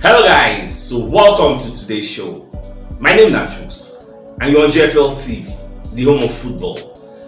Hello guys, so welcome to today's show. My name is CHUKS and you're on JFL TV, the home of football.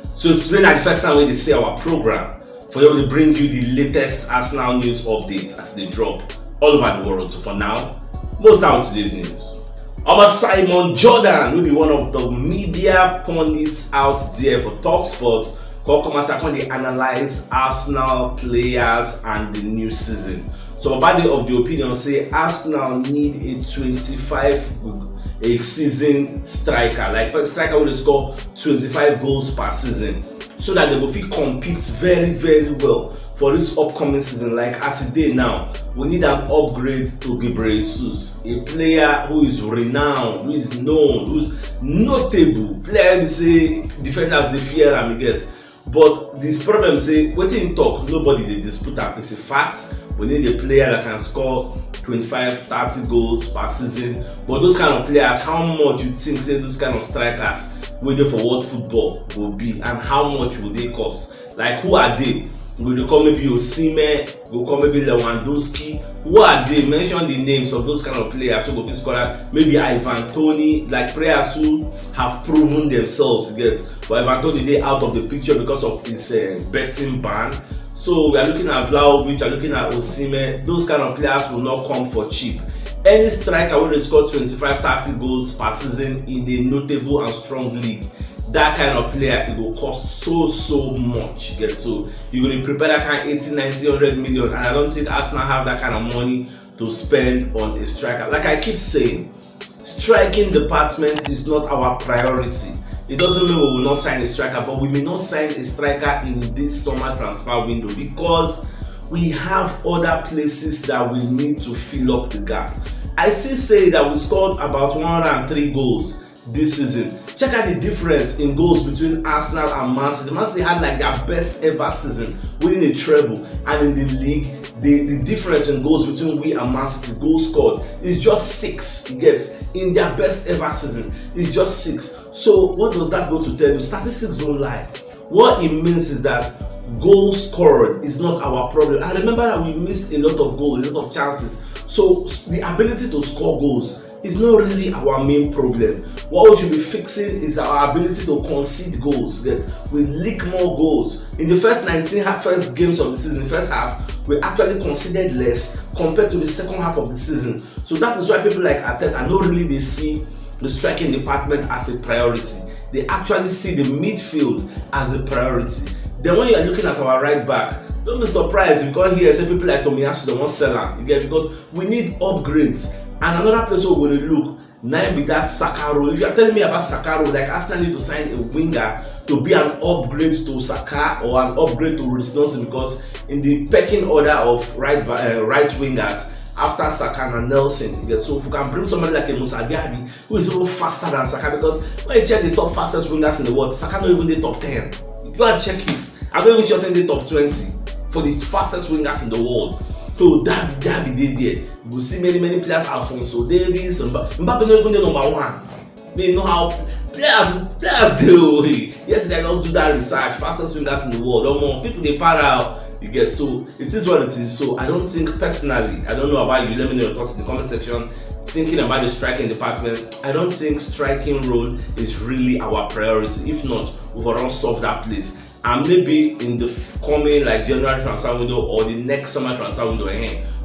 So today is the first time we see our program for you to bring you the latest Arsenal news updates as they drop all over the world. So for now, most down today's news. Our Simon Jordan will be one of the media pundits out there for Talk Sports. When they analyze Arsenal players and the new season. So about of the opinion say Arsenal need a 25 a season striker, like a striker will score 25 goals per season, so that they will compete very well for this upcoming season. Like as it is now, we need an upgrade to Gabriel Jesus, a player who is renowned, who is known, who is notable player. We say defenders they fear and get. But this problem say wetin talk nobody dey dispute am. It's a fact. We need a player that can score 25-30 goals per season. But those kind of players, how much you think say those kind of strikers waiting for world football will be, and how much will they cost? Like who are they? Will they call maybe Osimhen? Will call maybe Lewandowski? Who are they? Mention the names of those kind of players who go fit score. Maybe Ivan Toney, like players who have proven themselves. Yes, but Ivan Toney they out of the picture because of his betting ban. So we are looking at Vlahovic, we are looking at Osimhen. Those kind of players will not come for cheap. Any striker will score 25-30 goals per season in a notable and strong league. That kind of player, it will cost so much. Yes, so you're going to prepare that kind of 80, 90, 100 million, and I don't think Arsenal have that kind of money to spend on a striker. Like I keep saying, striking department is not our priority. It doesn't mean we will not sign a striker, but we may not sign a striker in this summer transfer window because we have other places that we need to fill up the gap. I still say that we scored about 103 goals this season. Check out the difference in goals between Arsenal and Man City. Man City had like their best ever season, winning a treble, and in the league, the difference in goals between we and Man City, goals scored, is just 6. You get in their best ever season, it's just 6. So what does that go to tell you? Statistics don't lie. What it means is that goals scored is not our problem. I remember that we missed a lot of goals, a lot of chances. So the ability to score goals is not really our main problem. What we should be fixing is our ability to concede goals. Yes, we leak more goals. In the first 19 first games of the season, the first half, we actually conceded less compared to the second half of the season. So that is why people like Arteta don't really they see the striking department as a priority. They actually see the midfield as a priority. Then when you are looking at our right back, don't be surprised if you can't hear say people like Tomiyasu they want sell am. You get, because we need upgrades. And another place where we're going to look now be that Saka role. If you are telling me about Saka role, like Arsenal need to sign a winger to be an upgrade to Saka or an upgrade to Reece Nelson, because in the pecking order of right wingers after Saka and Nelson, so if you can bring somebody like a Musa Diaby who is even faster than Saka, because when you check the top fastest wingers in the world, Saka not even the top 10. If you check it, I'm even just in the top 20 for the fastest wingers in the world. So that be there. You will see many players, Alphonso Davies, Mbappe not even the number 1. They know how players do. Yesterday I don't do that research. Fastest wingers in the world. No more people they para out. You get, so it is what it is. So I don't think personally, I don't know about you. Let me know your thoughts in the comment section. Thinking about the striking department, I don't think striking role is really our priority. If not, we will not solve that place. And maybe in the coming like January transfer window or the next summer transfer window,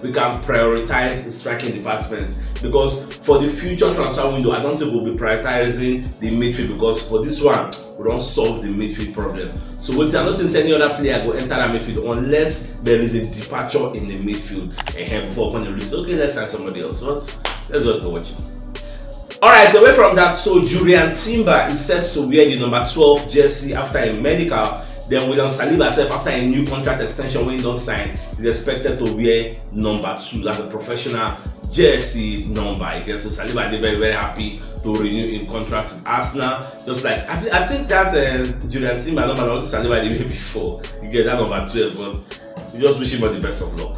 we can prioritize the striking department. Because for the future transfer window, I don't think we'll be prioritizing the midfield, because for this one, we don't solve the midfield problem. So I don't think any other player will enter that midfield unless there is a departure in the midfield before upon the release. Okay, let's sign somebody else. Let's just go watch it. Alright, away from that, so Julian Timber is set to wear the number 12 jersey after a medical. Then William Saliba self, after a new contract extension when he don't sign, is expected to wear number 2 as a professional jersey number. I guess so. Saliba is very happy to renew in contract with Arsenal. Just like I think that Julian Timber number not Saliba the way before. You get that number 12, but we just wish him all the best of luck.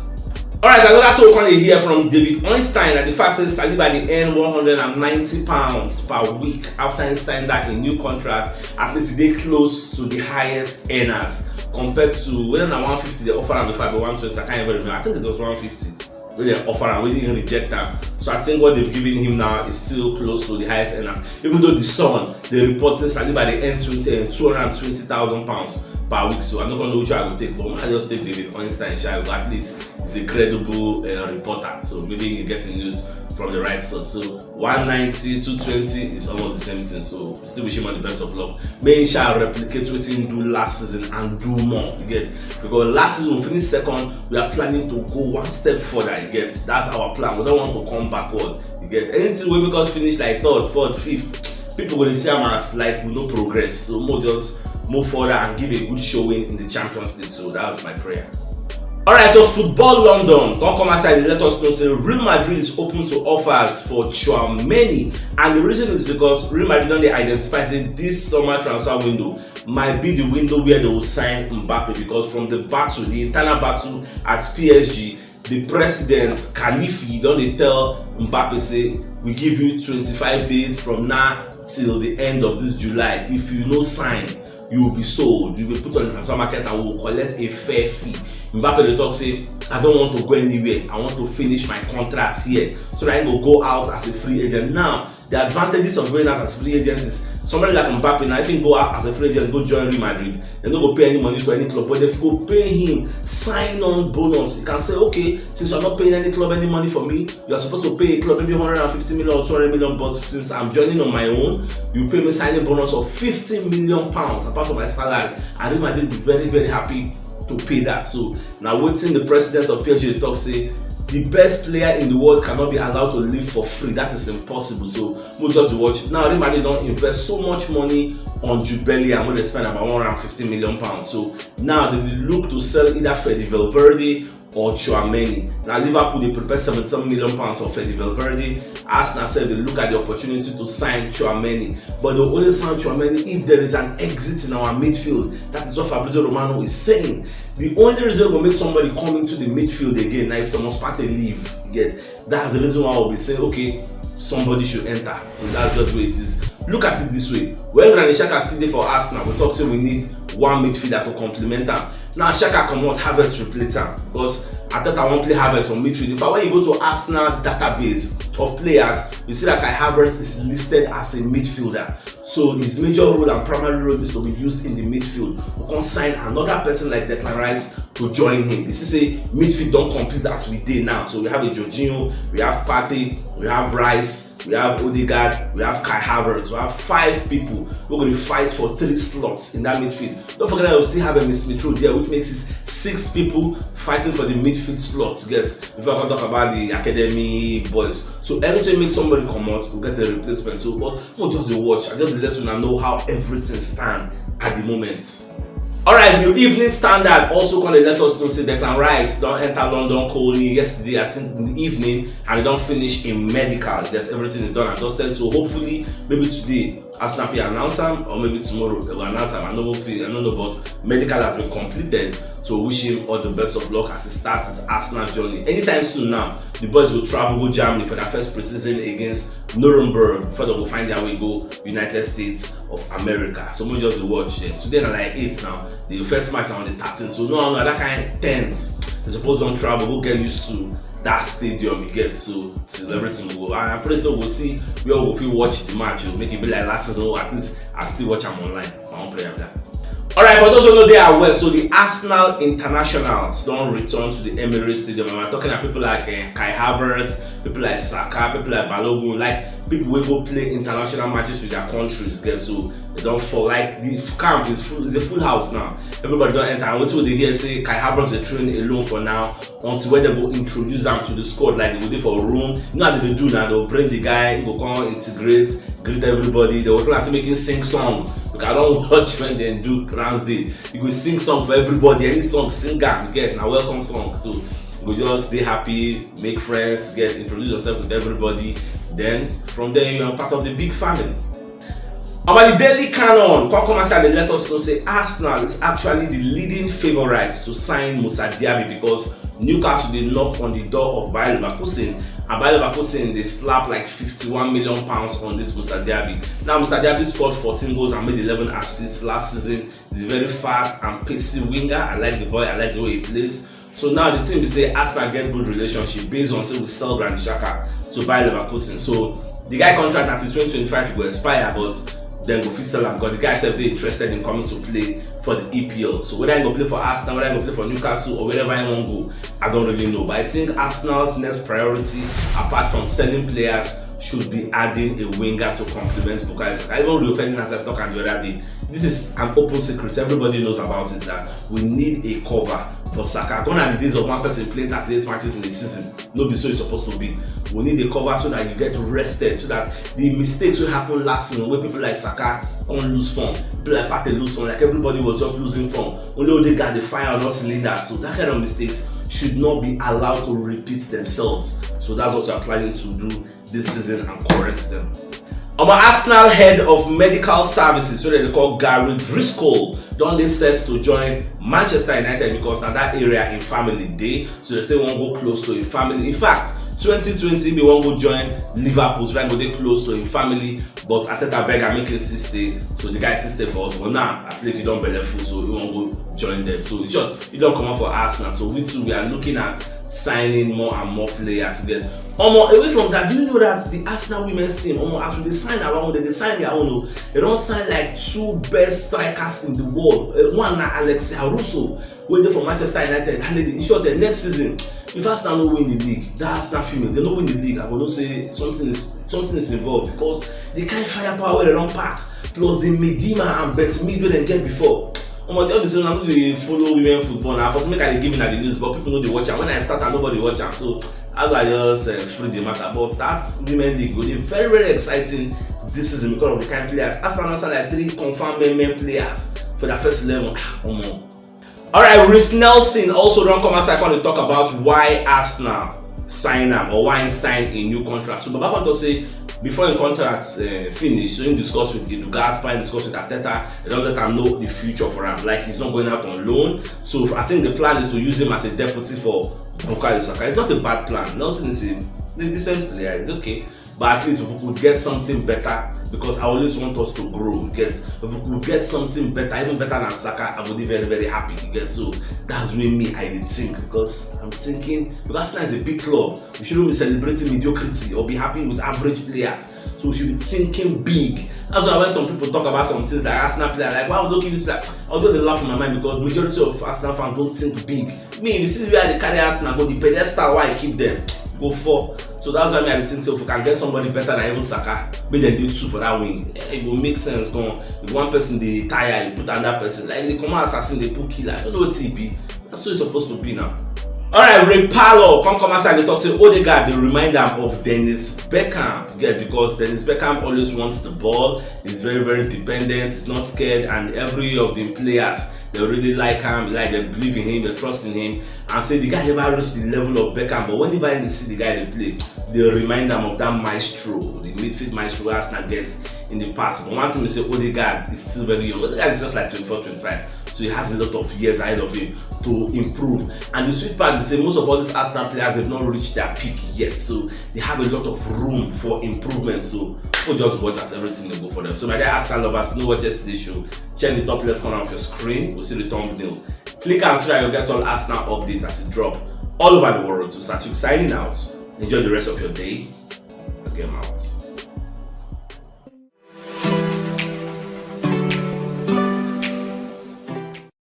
Alright, another talk on here from David Einstein that the fact is Saliba they earn £190 per week after he signed that a new contract. At least they close to the highest earners compared to whether na 150 they offer him before, but 120 I can't even remember. I think it was 150. when they offer and we didn't reject them. So I think what they've given him now is still close to the highest earners. Even though the Sun, they reported Saliba they earn £220,000 per week. So I'm not gonna know which I will take, but I just take David Einstein. At least he's a credible reporter. So maybe he gets news from the right source. So 190, 220 is almost the same thing. So still wish him all the best of luck. May shall replicate what he do last season and do more. You get, because last season we finished second, we are planning to go one step further. You get, that's our plan. We don't want to come backward. You get, anything we make us finish like third, fourth, fifth, people will see them as like we no progress. So more just move further and give a good showing in the Champions League. So that's my prayer. Alright, so Football London, don't come outside and let us know say Real Madrid is open to offers for Tchouaméni, and the reason is because Real Madrid don't identify say this summer transfer window might be the window where they will sign Mbappe, because from the battle, the internal battle at PSG, the president Khalifi don't tell Mbappe say we give you 25 days from now till the end of this July. If you no sign, you will be sold, you will be put on the transfer market and we will collect a fair fee. Mbappe dey talk say I don't want to go anywhere, I want to finish my contract here so that I can go out as a free agent. Now the advantages of going out as free agent is somebody like Mbappe now, if he go out as a free agent, go join Real Madrid, they no go pay any money to any club, but if you go pay him sign-on bonus, you can say okay, since you're not paying any club any money for me, you're supposed to pay a club maybe 150 million or 200 million, but since I'm joining on my own, you pay me signing bonus of 50 million pounds apart from my salary, and Real Madrid will be very very happy to pay that. So now waiting the president of PSG talk say the best player in the world cannot be allowed to live for free. That is impossible. So we'll just watch. Now Real Madrid don't invest so much money on Jude Bellingham when they spend about 150 million pounds. So now they will look to sell either Fede Valverde or Tchouaméni. Now Liverpool they prepare 77 million pounds for Fede Valverde. Arsenal said they look at the opportunity to sign Tchouaméni, but they will only sign Tchouaméni if there is an exit in our midfield. That is what Fabrizio Romano is saying. The only reason will make somebody come into the midfield again now if Thomas Partey leave. That's the reason why I'll be saying okay, somebody should enter. So that's just the way it is. Look at it this way. When Granit Xhaka still there for Arsenal, we talk say we need one midfielder to complement him. Now Xhaka comot, Havertz replace him, because I thought I won't play Havertz from midfield. In fact, when you go to Arsenal database of players, you see that Kai Havertz is listed as a midfielder. So his major role and primary role is to be used in the midfield. We can sign another person like Declan Rice to join him. You see, say midfield don't complete as we did now. So we have a Jorginho, we have Partey, we have Rice, we have Odegaard, we have Kai Havertz. We have 5 people who are going to fight for 3 slots in that midfield. Don't forget that we still have a Smith Rowe there, which makes it 6 people fighting for the midfield slots. If I can talk about the academy boys, so everything makes somebody come out, we'll get a replacement. So but not just the watch, I just let you know how everything stands at the moment. Alright, the Evening Standard also going to let us know say Declan Rice don't enter London Colney yesterday, I think in the evening, and they don't finish in medical. That everything is done and dusted. So hopefully maybe today Arsenal will announce them, or maybe tomorrow they will announce them. I don't know, but medical has been completed. So wish him all the best of luck as he starts his Arsenal journey. Anytime soon now, the boys will travel to Germany for their first preseason against Nuremberg before they will find their way go United States of America. So we just watch it. Today are like 8 now. The first match now on the 13th. So no, that kind of 10th. They supposed don't travel. We'll get used to that stadium you get. So everything will go. And I'm pretty sure we'll see. We all will watch the match. We'll make it be like last season. Or at least I still watch them online. My own player that. Alright, for those who know they are well, so the Arsenal internationals don't return to the Emirates Stadium. And we're talking about people like Kai Havertz, people like Saka, people like Balogun, like people who go play international matches with their countries. So they don't fall. Like the camp is full, it's a full house now. Everybody don't enter. And what they hear say Kai Havertz is training alone for now until when they go introduce them to the squad, like they go there for a room. You know how they do now, they'll bring the guy, he will come, integrate, greet everybody. They will try to make him sing song. I don't watch when they do Trans Day. You go sing song for everybody, any song, sing am, you get now welcome song. So you go just stay happy, make friends, introduce yourself with everybody. Then from there you are part of the big family. About the Daily Canon, come and let us know say Arsenal is actually the leading favourites to sign Moussa Diaby, because Newcastle they knock on the door of Bayer Leverkusen, and Bayer Leverkusen they slap like 51 million pounds on this Moussa Diaby. Now Moussa Diaby scored 14 goals and made 11 assists last season. He's a very fast and pacey winger. I like the boy, I like the way he plays. So now the team, they say Arsenal get good relationship based on say we sell Granit Xhaka to buy Leverkusen. So the guy contract until 2025 will expire, but then go fit sell him because the guy said they interested in coming to play for the EPL. So whether I go play for Arsenal, whether I go play for Newcastle, or wherever I want to go, I don't really know. But I think Arsenal's next priority, apart from selling players, should be adding a winger to complement Bukayo Saka. I even Rio Ferdinand as I talked the other day. This is an open secret. Everybody knows about it that we need a cover for Saka. Gone are the days of one person playing 38 matches in a season. No be so it's supposed to be. We need a cover so that you get rested, so that the mistakes will happen last season where people like Saka can't lose form, people like Partey lose form, like everybody was just losing form. Only they got the fire on us cylinders. So that kind of mistakes should not be allowed to repeat themselves. So that's what we are planning to do this season and correct them. Our Arsenal head of medical services, so they call Gary Driscoll, don't they set to join Manchester United because now that area in family day, so they say we won't go close to a family. In fact, 2020 we won't go join Liverpool, so they go close to a family, but Ateta beg and make him stay, so the guy stay for us. But now I play if you don't belly full, so we won't go join them. So it's just you don't come out for Arsenal. So we too we are looking at signing more and more players again. Away from that, do you know that the Arsenal women's team, as we sign around, they sign their own. They don't sign like two best strikers in the world. One na Alexia Russo, waiting for Manchester United, and in short, the next season, if Arsenal don't win the league, that Arsenal female, they don't win the league. I will not say something is involved because the kind of firepower where they don't pack, plus the Medina and Bet Mid where they get before. Obviously, I'm not really follow women football now. For some make I give in at the news, but people know they watch. And when I start, and nobody watch. So as I just free the matter, but that women league will be very, very exciting this season because of the kind of players. Arsenal also like 3 confirmed men players for their first 11. Alright, Reece Nelson also don't come outside to talk about why Arsenal sign him or why he signed a new contract. So Baba to say before the contract finish, so he discuss with Edu Gaspar, discuss with Ateta, they don't let him know the future for him. Like he's not going out on loan. So I think the plan is to use him as a deputy for Bukayo Saka. It's not a bad plan. Nelson is a decent player, it's okay. But at least if we could get something better, because I always want us to grow. If we could get something better, even better than Saka, I would be very, very happy. So that's where me I think, because I'm thinking because Arsenal is a big club, we shouldn't be celebrating mediocrity or be happy with average players. So we should be thinking big. That's why when some people talk about some things like Arsenal player, like why would they keep this player? Although they laugh in my mind because majority of Arsenal fans don't think big. Me, you see where they carry Arsenal, but the pedestal why I keep them go for. So that's why I think so if we can get somebody better than even Saka, maybe they do 2 for that wing. It will make sense. If one person they tire, you put another person. Like they come out assassin, they put killer. I don't know what it be. That's what it's supposed to be now. Alright, Ray Parlour, come outside and talk to Odegaard. They remind them of Dennis Beckham. Because Dennis Beckham always wants the ball. He's very, very dependent. He's not scared, and every of the players they really like him. Like they believe in him, they trust in him. And say the guy never reached the level of Beckham, but whenever they see the guy they play, they remind them of that maestro, the midfield maestro Arsenal gets in the past. But one thing they say, Odegaard is still very young. Odegaard is just like 24, 25. So he has a lot of years ahead of him to improve. And the sweet part, they say most of all these Arsenal players have not reached their peak yet. So they have a lot of room for improvement. So we'll just watch as everything will go for them. So my dear Arsenal lovers, if you know watch yesterday's show, check the top left corner of your screen. We'll see the thumbnail. Click and subscribe, you'll get all Arsenal updates as it drop all over the world. So CHUKS signing out. Enjoy the rest of your day. Get out.